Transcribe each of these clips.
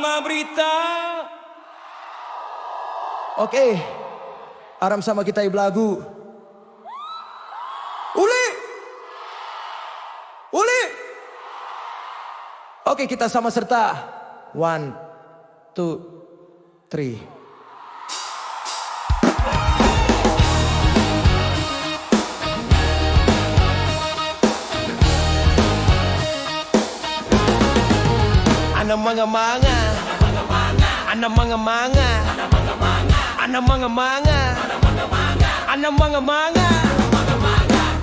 Prima Berita. Oke, aram sama kita lagu. Uli, uli. Oke, kita sama serta. 1, 2, 3. Ana manga-manga, ana manga-manga, ana manga-manga, ana manga-manga.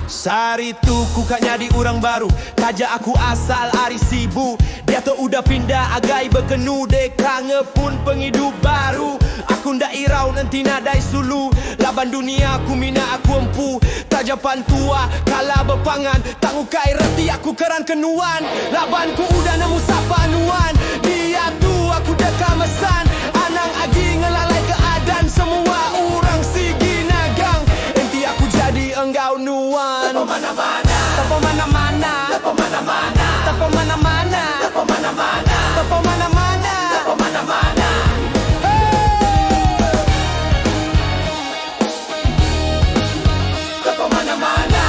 Saritu kukanya di orang baru, kaja aku asal ari sibu. Dia tu udah pindah agai berkenu deka ngepun penghidup baru. Aku ndak irau nanti nadai sulu. Laban dunia aku mina aku empu. Tajapan tua kala berpangan. Tak ngukai reti aku keran kenuan. Labanku udah nemu sapanuan. Dia tu aku deka mesan. Anang agi ngelalai keadaan. Semua orang sigi nagang. Enti aku jadi enggau nuan. Tepo mana-mana, tepo mana-mana, tepo mana-mana, tepo mana-mana, tepo mana-mana, tepo mana-mana, tepo mana-mana. Tepo mana-mana.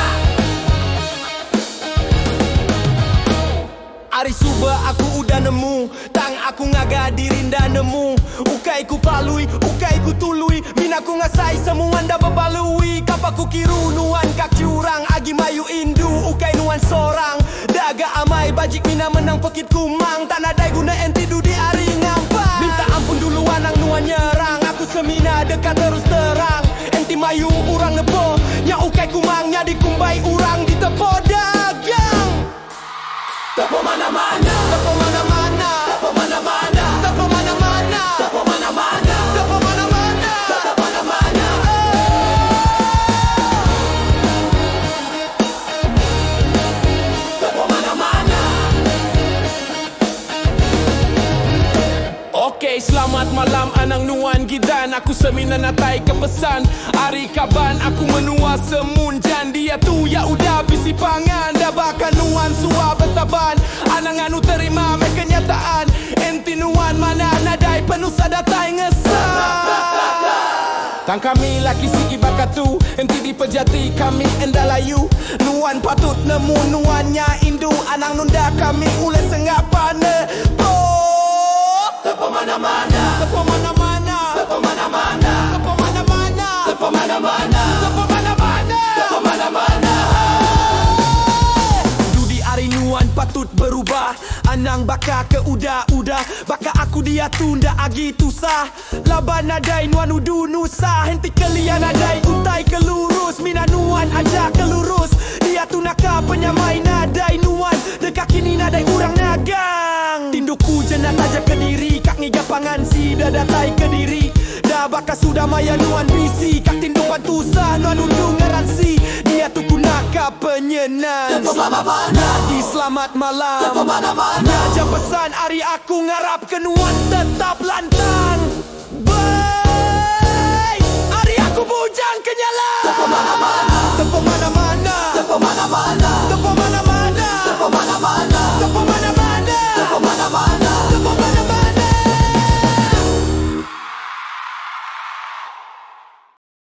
Ari suba aku udah nemu. Tang aku ngaga dirinda nemu. Ukai ku palui, ukai ku tului. Mina ku ngasai semua anda bebalui. Kapaku kiru nuan kak curang. Agi mayu indu, ukai nuan sorang. Daga amai bajik mina menang pekit kumang. Tanah dai guna enti du di ari ngampang. Minta ampun duluan ang nuan nyerang. Aku semina dekat terus terang. Enti mayu urang nepo. Nya ukai kumangnya dikumbai urang di tepo dagang. Tepo mana-mana, tepo mana-mana, tepo mana-mana, tepo mana-mana, tepo mana-mana, tepo mana-mana, tepo mana-mana. Tepo mana-mana. Okey, selamat malam anang nuan gidan. Aku semina natai kepesan. Hari kaban aku menua semunjan. Dia tu ya udah bisi pangan. Dah bakal nuan suah betaban. Anang anu terima me kenyataan. Enti nuan mana nadai penuh sadatai ngesan. Tang kami laki sigi bakatu. Enti di pejati kami endalayu. Nuan patut nemu nuannya indu. Anang nunda kami ule sengapane. Tepo mana-mana, tepo mana-mana, tepo mana-mana, tepo mana-mana, tepo mana-mana, tepo mana-mana, tepo mana-mana. Dudi ari nuan patut berubah. Anang baka ke udah-udah. Baka aku dia tunda agi tusah. Laban nadai nuan udu nusa. Henti kelian nadai utai kelurus. Mina nuan aja kelurus. Dia tu naka penyamai nadai nuan. Dekat kini nadai urang nagang. Tindukku jenat aja ke diri. Kak ngiga pangan si dah datai ke diri. Dah baka sudah maya nuan bisi. Kak tindukan tusah nuan undu ngaransi. Dia tu kunaka penyenan. Tepo mana-mana, di selamat malam. Tepo mana-mana. Ngajak pesan hari aku ngarap kenuan tetap lantang.